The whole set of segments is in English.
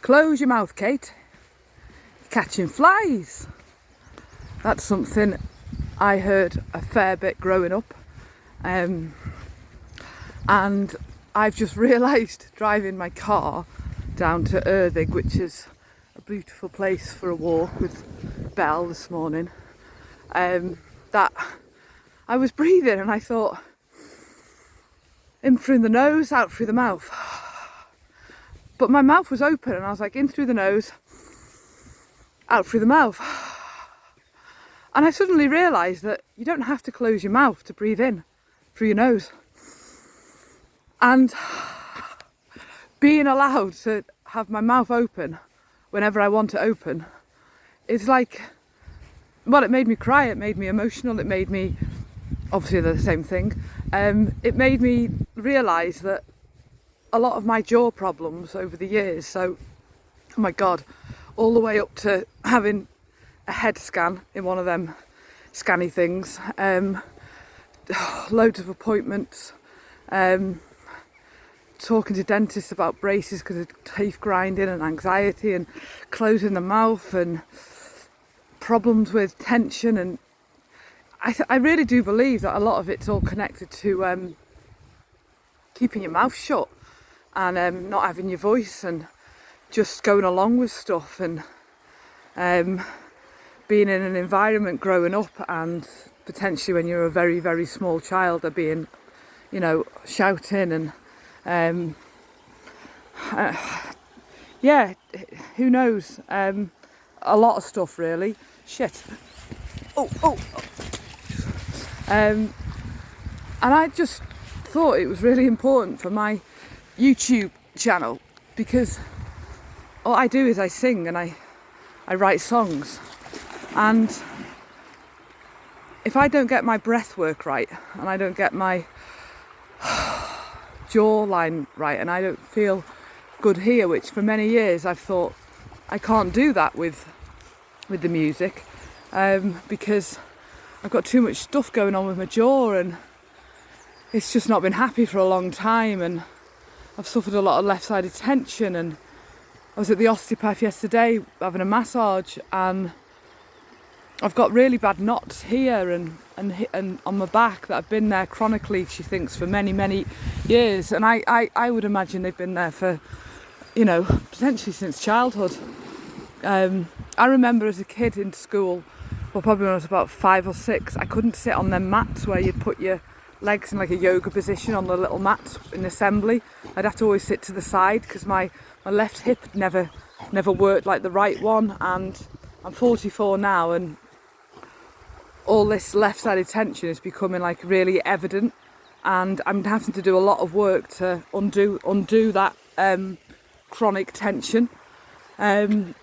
Close your mouth, Kate. You're catching flies. That's something I heard a fair bit growing up. And I've just realised driving my car down to Erddig, which is a beautiful place for a walk with Belle this morning, that I was breathing and I thought, in through the nose, out through the mouth. But my mouth was open and I was like, in through the nose, out through the mouth. And I suddenly realised that you don't have to close your mouth to breathe in through your nose. And being allowed to have my mouth open whenever I want to open is like, well, it made me cry, it made me emotional, it made me, obviously they're the same thing, it made me realise that a lot of my jaw problems over the years, so, oh my God, all the way up to having a head scan in one of them scanny things, loads of appointments, talking to dentists about braces because of teeth grinding and anxiety and closing the mouth and problems with tension, and I really do believe that a lot of it's all connected to keeping your mouth shut and not having your voice and just going along with stuff, and being in an environment growing up and potentially when you're a very, very small child are being, you know, shouting and yeah, who knows, a lot of stuff really. Shit. And I just thought it was really important for my YouTube channel, because all I do is I sing and I write songs, and if I don't get my breath work right and I don't get my jawline right and I don't feel good here, which for many years I've thought I can't do that with the music, because I've got too much stuff going on with my jaw and it's just not been happy for a long time, and I've suffered a lot of left-sided tension, and I was at the osteopath yesterday having a massage and I've got really bad knots here and on my back that have been there chronically, she thinks, for many, many years, and I would imagine they've been there for, you know, potentially since childhood. I remember as a kid in school, well, probably when I was about 5 or 6, I couldn't sit on them mats where you'd put your legs in like a yoga position on the little mats in assembly. I'd have to always sit to the side because my left hip never worked like the right one, and I'm 44 now and all this left-sided tension is becoming like really evident, and I'm having to do a lot of work to undo that chronic tension, and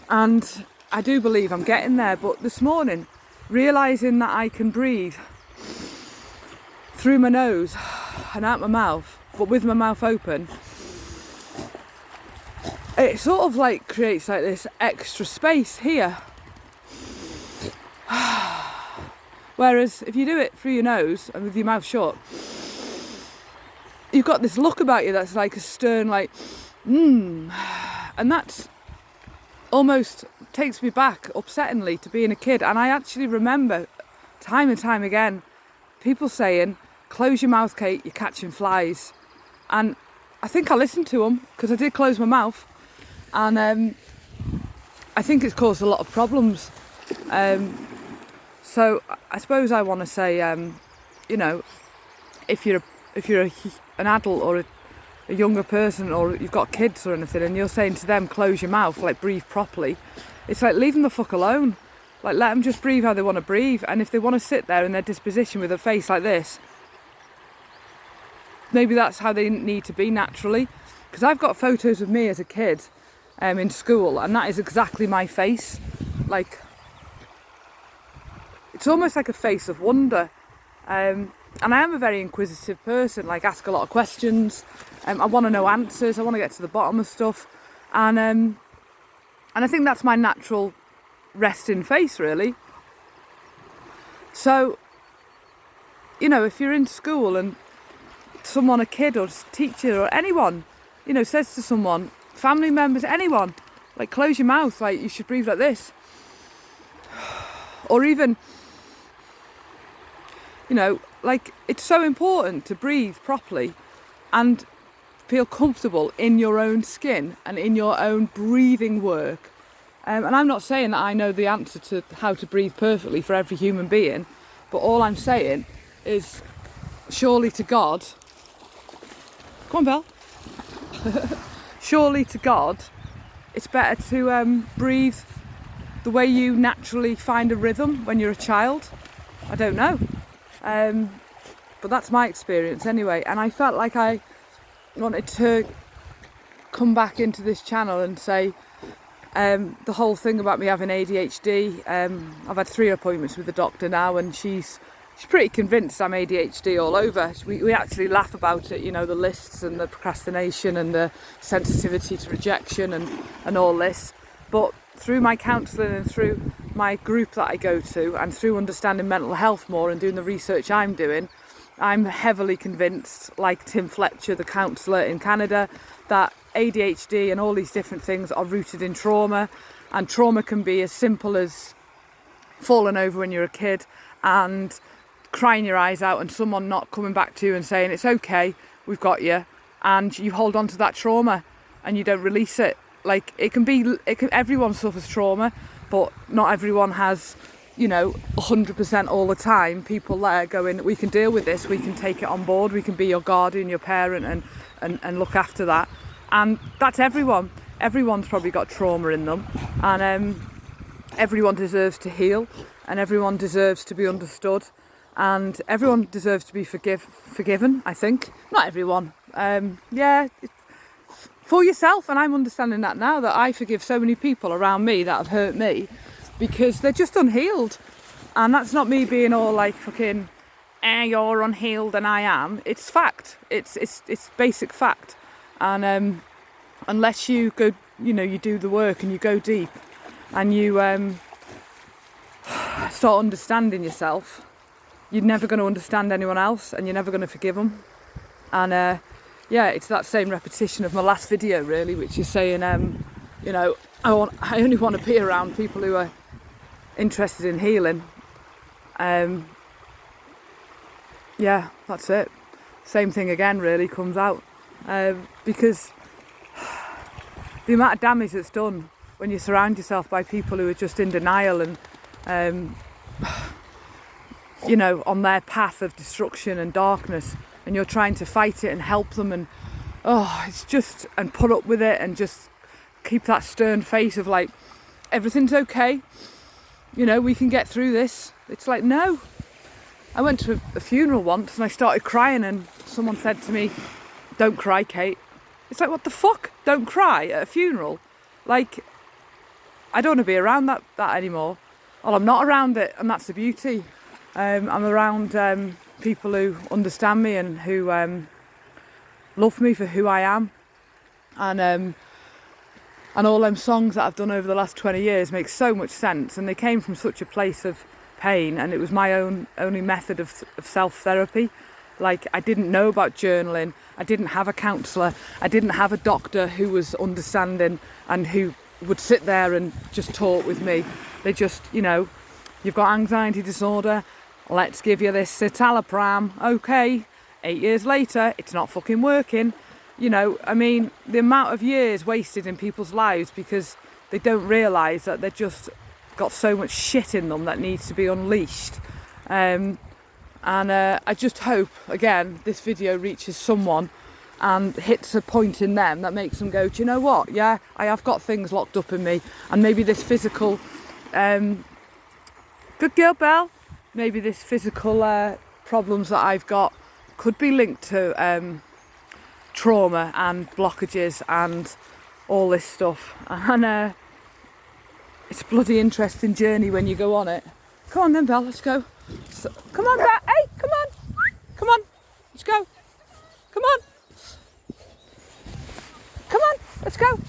I do believe I'm getting there. But this morning, realising that I can breathe through my nose and out my mouth, but with my mouth open, it sort of like creates like this extra space here. Whereas if you do it through your nose and with your mouth shut, you've got this look about you that's like a stern, like, and that's almost takes me back upsettingly to being a kid. And I actually remember time and time again people saying, close your mouth, Kate, you're catching flies. And I think I listened to them because I did close my mouth, and I think it's caused a lot of problems. So I suppose I want to say, you know, if you're an adult or a younger person, or you've got kids or anything, and you're saying to them, close your mouth, like breathe properly, it's like, leave them the fuck alone. Like, let them just breathe how they want to breathe. And if they want to sit there in their disposition with a face like this, maybe that's how they need to be naturally. Because I've got photos of me as a kid in school, and that is exactly my face. Like, it's almost like a face of wonder. And I am a very inquisitive person, like ask a lot of questions. I want to know answers. I want to get to the bottom of stuff. And I think that's my natural resting face, really. So, you know, if you're in school and someone, a kid or teacher or anyone, you know, says to someone, family members, anyone, like close your mouth, like you should breathe like this. Or even, you know, like it's so important to breathe properly and feel comfortable in your own skin and in your own breathing work. And I'm not saying that I know the answer to how to breathe perfectly for every human being, but all I'm saying is, surely to God, come on Belle, surely to God, it's better to breathe the way you naturally find a rhythm when you're a child. I don't know. But that's my experience anyway. And I felt like I wanted to come back into this channel and say the whole thing about me having ADHD. I've had 3 appointments with the doctor now, and she's pretty convinced I'm ADHD all over. We actually laugh about it, you know, the lists and the procrastination and the sensitivity to rejection and all this. But through my counselling and through my group that I go to and through understanding mental health more and doing the research I'm doing, I'm heavily convinced, like Tim Fletcher, the counsellor in Canada, that ADHD and all these different things are rooted in trauma. And trauma can be as simple as falling over when you're a kid and crying your eyes out and someone not coming back to you and saying, it's okay, we've got you. And you hold on to that trauma and you don't release it. Like everyone suffers trauma, but not everyone has, you know, 100% all the time people there going, we can deal with this, we can take it on board, we can be your guardian, your parent and look after that. And that's everyone. Everyone's probably got trauma in them, and everyone deserves to heal, and everyone deserves to be understood, and everyone deserves to be forgiven, I think. Not everyone. For yourself, and I'm understanding that now, that I forgive so many people around me that have hurt me because they're just unhealed. And that's not me being all like fucking, you're unhealed and I am. It's fact. It's basic fact. And unless you go, you know, you do the work and you go deep and you start understanding yourself, you're never going to understand anyone else and you're never going to forgive them. And yeah, it's that same repetition of my last video really, which is saying, you know, I only want to be around people who are interested in healing. Yeah, that's it. Same thing again really comes out. Because the amount of damage that's done when you surround yourself by people who are just in denial and, you know, on their path of destruction and darkness, and you're trying to fight it and help them and, it's just, and put up with it and just keep that stern face of like, everything's okay, you know, we can get through this. It's like, no. I went to a funeral once and I started crying and someone said to me, don't cry, Kate. It's like, what the fuck? Don't cry at a funeral? Like, I don't want to be around that anymore. Well, I'm not around it, and that's the beauty. I'm around people who understand me and who love me for who I am. And all them songs that I've done over the last 20 years make so much sense, and they came from such a place of pain, and it was my only method of self-therapy. Like, I didn't know about journaling, I didn't have a counsellor, I didn't have a doctor who was understanding and who would sit there and just talk with me. They just, you know, you've got anxiety disorder, let's give you this citalopram. Okay, 8 years later, it's not fucking working. You know, I mean, the amount of years wasted in people's lives because they don't realise that they've just got so much shit in them that needs to be unleashed. And I just hope, again, this video reaches someone and hits a point in them that makes them go, do you know what? Yeah, I have got things locked up in me, and maybe this physical, good girl, Belle. Maybe this physical problems that I've got could be linked to trauma and blockages and all this stuff. And it's a bloody interesting journey when you go on it. Come on then, Belle, let's go. So, come on, Belle. Hey, come on. Come on, let's go. Come on. Come on, let's go.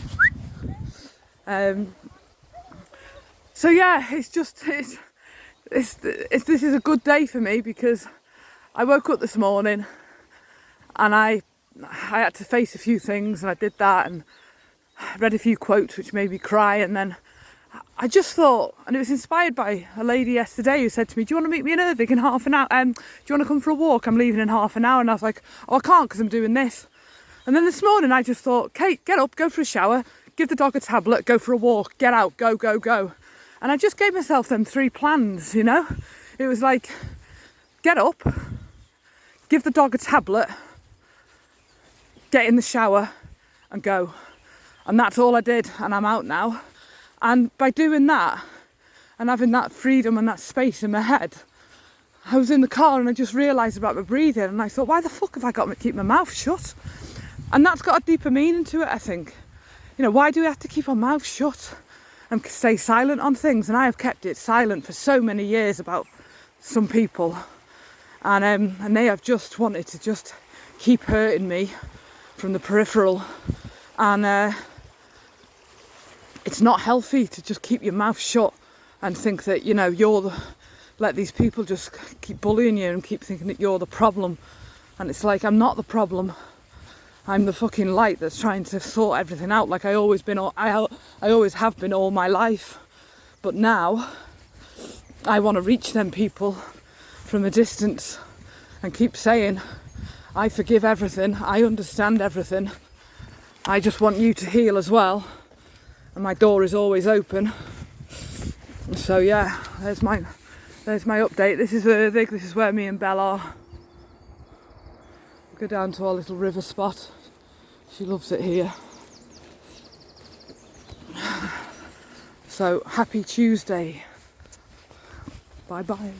So yeah, it's just, this is a good day for me because I woke up this morning and I had to face a few things, and I did that, and read a few quotes which made me cry, and then I just thought, and it was inspired by a lady yesterday who said to me, do you want to meet me in Erddig in half an hour? Do you want to come for a walk? I'm leaving in half an hour. And I was like, oh, I can't because I'm doing this. And then this morning I just thought, Kate, get up, go for a shower, give the dog a tablet, go for a walk, get out, go, go, go. And I just gave myself them 3 plans, you know? It was like, get up, give the dog a tablet, get in the shower and go. And that's all I did, and I'm out now. And by doing that and having that freedom and that space in my head, I was in the car and I just realised about my breathing, and I thought, why the fuck have I got to keep my mouth shut? And that's got a deeper meaning to it, I think. You know, why do we have to keep our mouth shut and stay silent on things? And I have kept it silent for so many years about some people, and they have just wanted to just keep hurting me from the peripheral, and it's not healthy to just keep your mouth shut and think that, you know, let these people just keep bullying you and keep thinking that you're the problem. And it's like, I'm not the problem. I'm the fucking light that's trying to sort everything out, like I always have been all my life. But now I want to reach them people from a distance and keep saying, I forgive everything, I understand everything, I just want you to heal as well, and my door is always open. So yeah, there's my update. This is Erddig, this is where me and Belle are. Go down to our little river spot. She loves it here. So happy Tuesday. Bye bye.